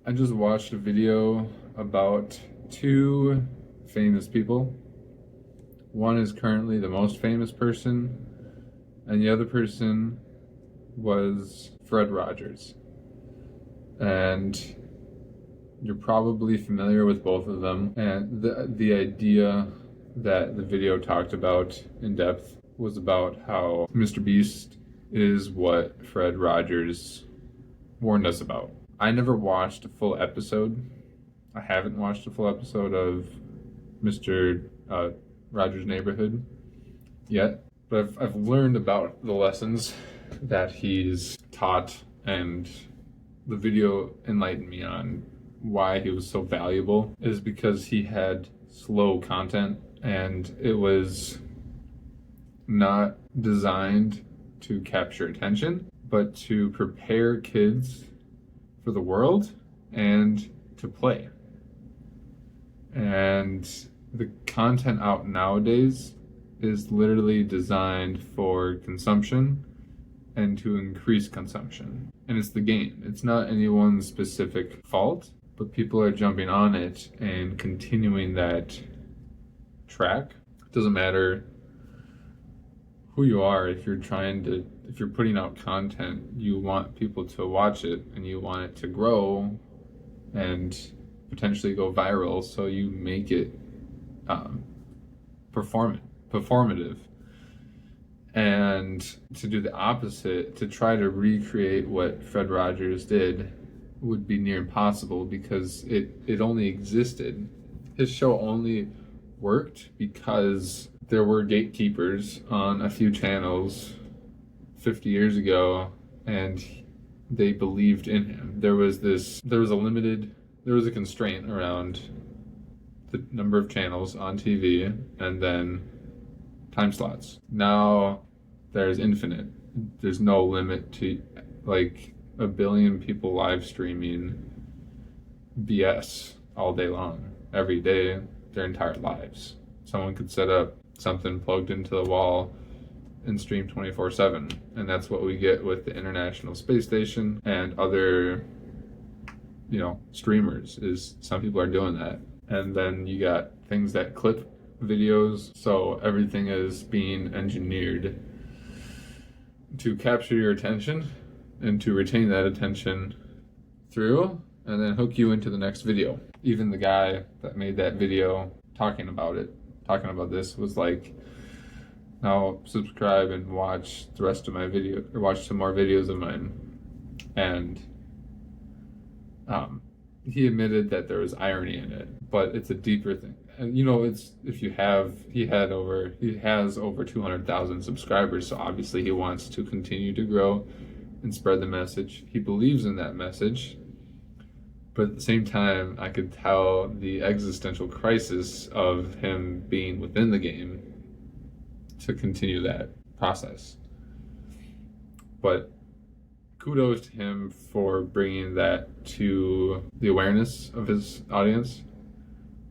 I just watched a video about two famous people. One is currently the most famous person, and the other person was Fred Rogers. And you're probably familiar with both of them. And the idea that the video talked about in depth was about how Mr. Beast is what Fred Rogers warned us about. I never watched a full episode. I haven't watched a full episode of Mr. Rogers' Neighborhood yet, but I've learned about the lessons that he's taught, and the video enlightened me on why he was so valuable is because he had slow content, and it was not designed to capture attention, but to prepare kids for the world and to play. And the content out nowadays is literally designed for consumption and to increase consumption. And it's the game. It's not anyone's specific fault, but people are jumping on it and continuing that track. It doesn't matter who you are. If you're putting out content, you want people to watch it and you want it to grow and potentially go viral, so you make it performative. And to do the opposite, to try to recreate what Fred Rogers did, would be near impossible, because it only existed. His show only worked because there were gatekeepers on a few channels 50 years ago, and they believed in him. There was a constraint around the number of channels on TV and then time slots. Now there's infinite. There's no limit to like 1 billion people live streaming BS all day long, every day, their entire lives. Someone could set up something plugged into the wall and stream 24/7, and that's what we get with the International Space Station and other streamers. Is some people are doing that. And then you got things that clip videos, so everything is being engineered to capture your attention and to retain that attention through, and then hook you into the next video. Even the guy that made that video talking about this was like, now subscribe and watch the rest of my video, or watch some more videos of mine. And he admitted that there was irony in it, but it's a deeper thing. And he has over 200,000 subscribers, so obviously he wants to continue to grow and spread the message. He believes in that message, but at the same time, I could tell the existential crisis of him being within the game to continue that process. But kudos to him for bringing that to the awareness of his audience.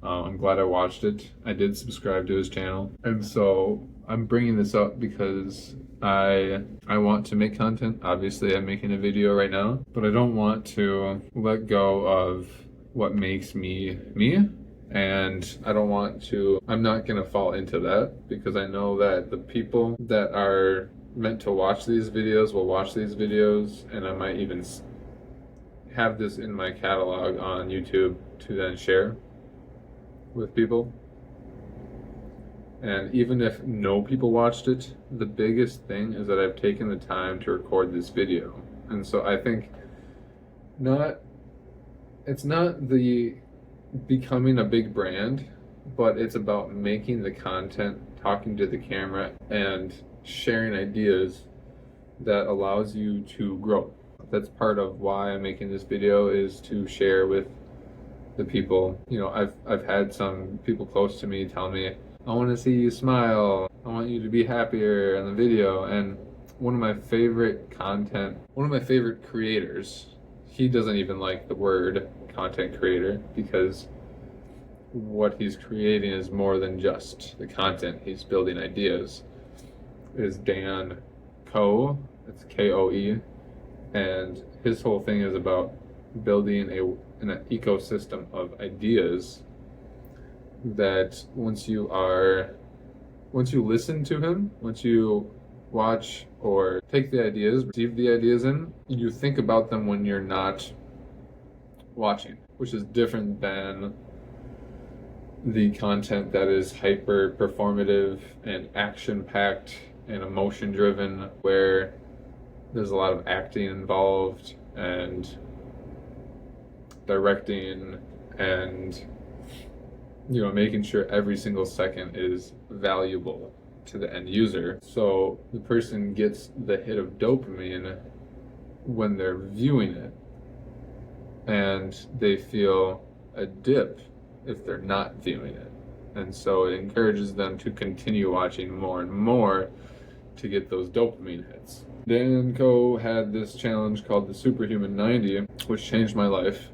I'm glad I watched it. I did subscribe to his channel. And so I'm bringing this up because I want to make content. Obviously, I'm making a video right now, but I don't want to let go of what makes me me. And I'm not going to fall into that, because I know that the people that are meant to watch these videos will watch these videos, and I might even have this in my catalog on YouTube to then share with people. And even if no people watched it, the biggest thing is that I've taken the time to record this video. And so I think it's not the becoming a big brand, but it's about making the content, talking to the camera, and sharing ideas that allows you to grow. That's part of why I'm making this video, is to share with the people. I've had some people close to me tell me, I want to see you smile, I want you to be happier in the video. And one of my favorite creators, he doesn't even like the word content creator, because what he's creating is more than just the content. He's building ideas. Is Dan Coe. It's Koe. And his whole thing is about building an ecosystem of ideas that once you listen to him, once you watch or take the ideas, receive the ideas in, you think about them when you're not watching, which is different than the content that is hyper performative and action packed and emotion driven, where there's a lot of acting involved and directing and making sure every single second is valuable to the end user. So the person gets the hit of dopamine when they're viewing it, and they feel a dip if they're not viewing it. And so it encourages them to continue watching more and more to get those dopamine hits. Dan Co had this challenge called the Superhuman 90, which changed my life.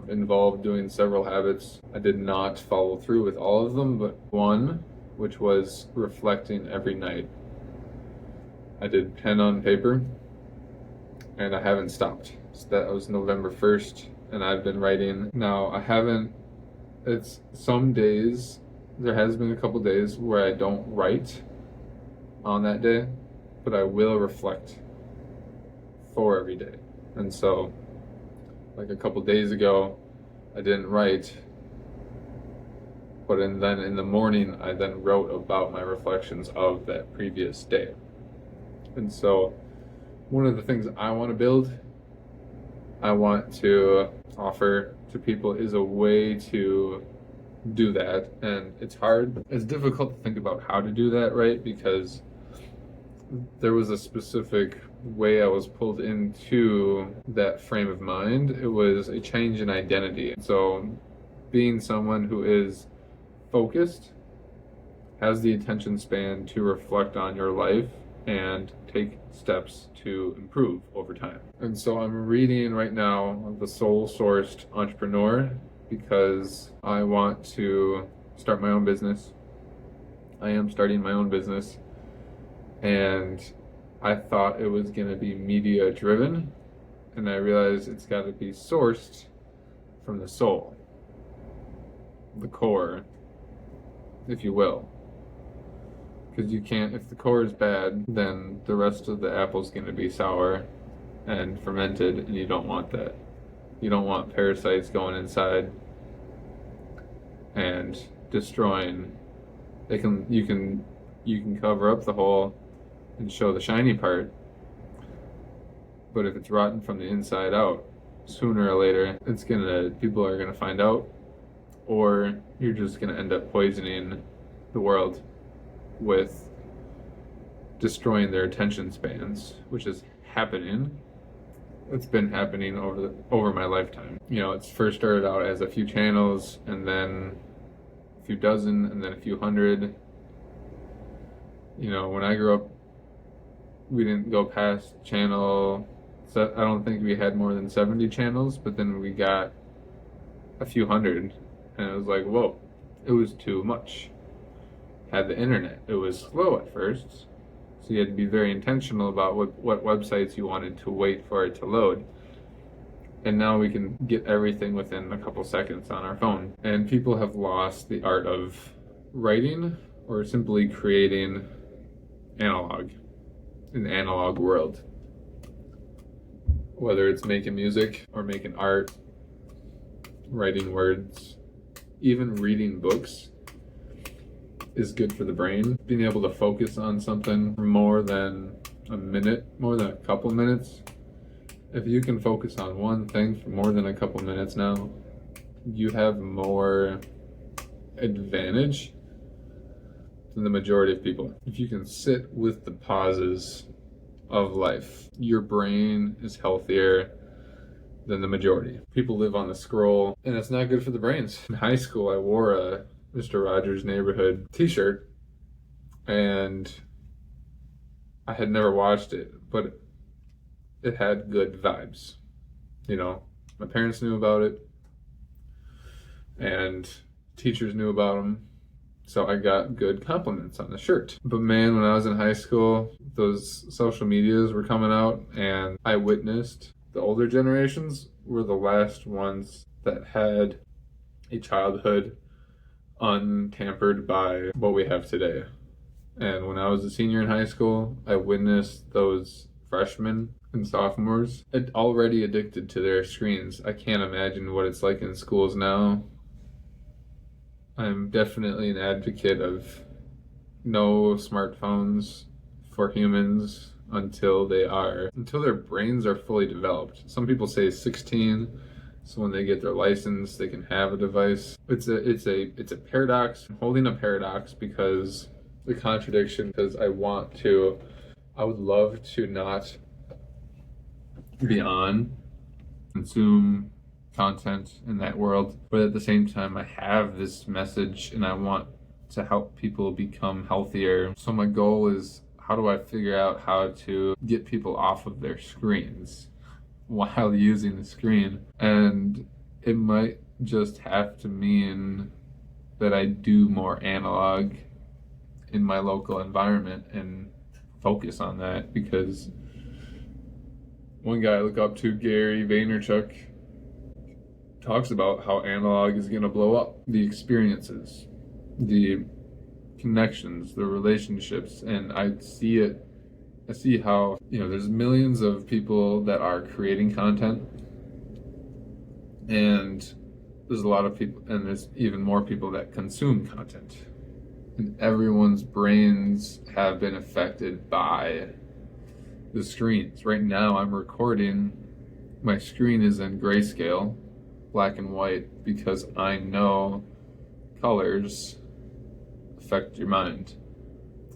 Involved doing several habits. I did not follow through with all of them, but one, which was reflecting every night. I did pen on paper, and I haven't stopped. So that was November 1st, and I've been writing. Now, it's some days, there has been a couple days where I don't write on that day, but I will reflect for every day. And so, like a couple days ago, I didn't write, but then in the morning, I then wrote about my reflections of that previous day. And so, one of the things I want to build, I want to offer to people is a way to do that. And it's hard. It's difficult to think about how to do that, right? Because there was a specific way I was pulled into that frame of mind. It was a change in identity. So being someone who is focused, has the attention span to reflect on your life and take steps to improve over time. And so I'm reading right now The Soul-Sourced Entrepreneur because I want to start my own business. I am starting my own business, and I thought it was going to be media driven, and I realized it's got to be sourced from the soul, the core, if you will. Because you can't, if the core is bad, then the rest of the apple's going to be sour and fermented, and you don't want that. You don't want parasites going inside and destroying. You can cover up the hole and show the shiny part, but if it's rotten from the inside out, sooner or later people are gonna find out, or you're just gonna end up poisoning the world with destroying their attention spans, which is happening. It's been happening over my lifetime. It's first started out as a few channels, and then a few dozen, and then a few hundred. When I grew up, we didn't go past channel. So I don't think we had more than 70 channels, but then we got a few hundred, and it was like, whoa, it was too much. Had the internet, it was slow at first, so you had to be very intentional about what websites you wanted to wait for it to load. And now we can get everything within a couple seconds on our phone. And people have lost the art of writing or simply creating analog in the analog world. Whether it's making music or making art, writing words, even reading books is good for the brain. Being able to focus on something for more than a minute, more than a couple minutes. If you can focus on one thing for more than a couple minutes now, you have more advantage than the majority of people. If you can sit with the pauses of life, your brain is healthier than the majority. People live on the scroll, and it's not good for the brains. In high school, I wore a Mr. Rogers' Neighborhood t-shirt, and I had never watched it, but it had good vibes. My parents knew about it, and teachers knew about them, so I got good compliments on the shirt. But man, when I was in high school, those social medias were coming out, and I witnessed the older generations were the last ones that had a childhood untampered by what we have today. And when I was a senior in high school, I witnessed those freshmen and sophomores already addicted to their screens. I can't imagine what it's like in schools now. I'm definitely an advocate of no smartphones for humans until their brains are fully developed. Some people say 16, so when they get their license, they can have a device. It's a paradox. I'm holding a paradox because the contradiction, because I would love to not be on, consume content in that world, but at the same time I have this message and I want to help people become healthier. So my goal is, how do I figure out how to get people off of their screens while using the screen? And it might just have to mean that I do more analog in my local environment and focus on that, because one guy I look up to, Gary Vaynerchuk, talks about how analog is going to blow up. The experiences, the connections, the relationships, and I see how, there's millions of people that are creating content, and there's a lot of people, and there's even more people that consume content. And everyone's brains have been affected by the screens. Right now I'm recording, my screen is in grayscale, black and white, because I know colors affect your mind.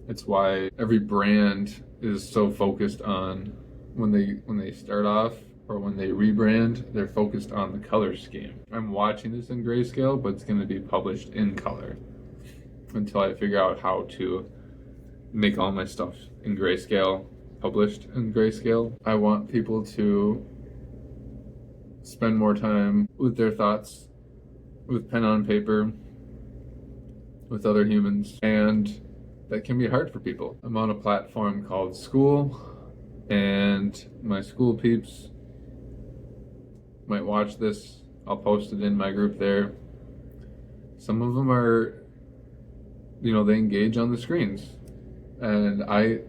It's why every brand is so focused on, when they start off or when they rebrand, they're focused on the color scheme. I'm watching this in grayscale, but it's going to be published in color until I figure out how to make all my stuff in grayscale, published in grayscale. I want people to spend more time with their thoughts, with pen on paper, with other humans, and that can be hard for people. I'm on a platform called School, and my school peeps might watch this. I'll post it in my group there. Some of them are, they engage on the screens, and I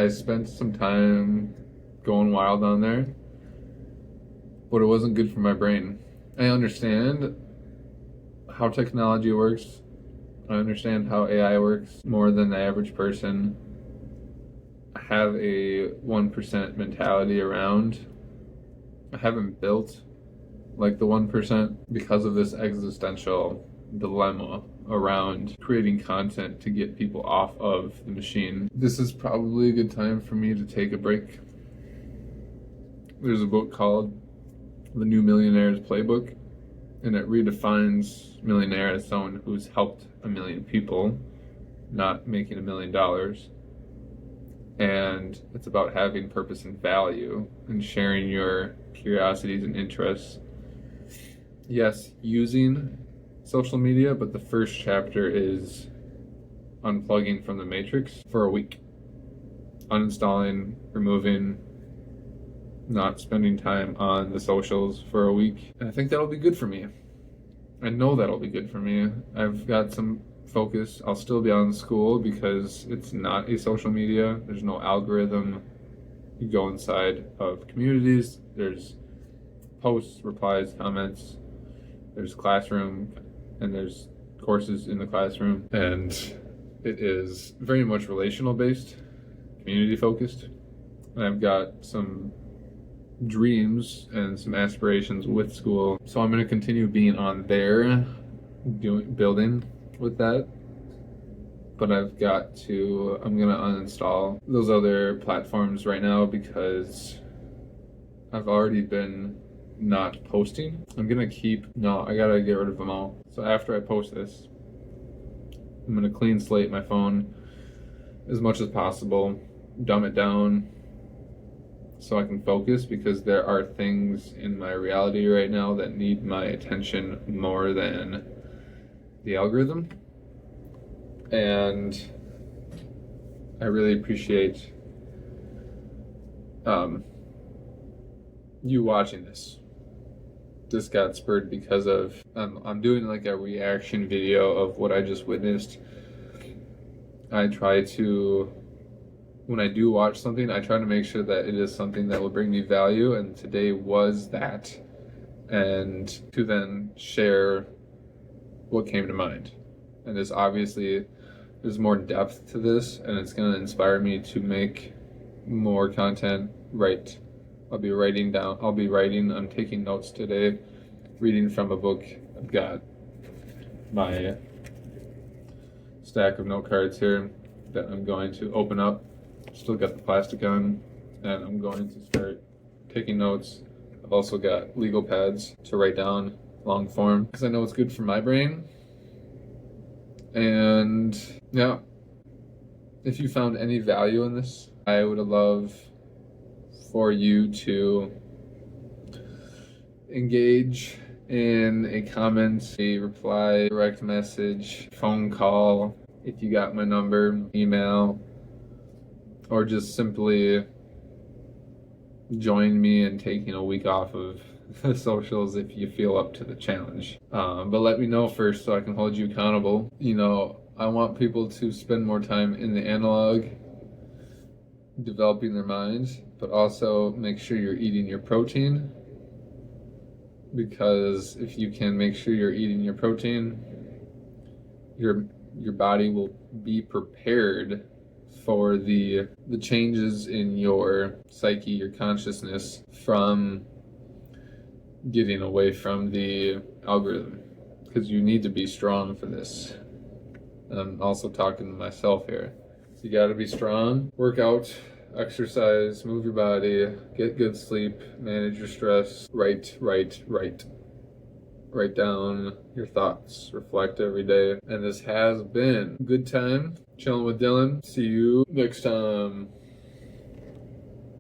spent some time going wild on there, but it wasn't good for my brain. I understand how technology works. I understand how AI works more than the average person. I have a 1% mentality around. I haven't built like the 1% because of this existential dilemma around creating content to get people off of the machine. This is probably a good time for me to take a break. There's a book called The New Millionaire's Playbook, and it redefines millionaire as someone who's helped 1 million people, not making $1 million. And it's about having purpose and value and sharing your curiosities and interests. Yes, using social media, but the first chapter is unplugging from the matrix for a week. Uninstalling, removing, not spending time on the socials for a week. And I think that'll be good for me. I know that'll be good for me. I've got some focus. I'll still be on School because it's not a social media. There's no algorithm. You go inside of communities. There's posts, replies, comments. There's classroom, and there's courses in the classroom. And it is very much relational based, community focused. And I've got some dreams and some aspirations with School, so I'm going to continue being on there, building with that. But I'm going to uninstall those other platforms right now because I've already been not posting. I gotta get rid of them all. So after I post this, I'm going to clean slate my phone as much as possible, dumb it down, so I can focus, because there are things in my reality right now that need my attention more than the algorithm. And I really appreciate you watching this. this got spurred because of I'm doing like a reaction video of what I just witnessed. I try to, when I do watch something, I try to make sure that it is something that will bring me value, and today was that, and to then share what came to mind. And there's obviously, there's more depth to this, and it's going to inspire me to make more content. I'll be writing, I'm taking notes today, reading from a book. I've got my stack of note cards here that I'm going to open up. Still got the plastic on, and I'm going to start taking notes. I've also got legal pads to write down long form because I know it's good for my brain. And yeah, if you found any value in this, I would love for you to engage in a comment, a reply, direct message, phone call, if you got my number, email, or just simply join me in taking a week off of the socials if you feel up to the challenge. But let me know first so I can hold you accountable. You know, I want people to spend more time in the analog, developing their minds, but also make sure you're eating your protein, because if you can make sure you're eating your protein, your body will be prepared for the changes in your psyche, your consciousness, from getting away from the algorithm, because you need to be strong for this. And I'm also talking to myself here. So you got to be strong, work out, exercise, move your body, get good sleep, manage your stress, write down your thoughts, reflect every day. And this has been a good time chilling with Dylan. See you next time.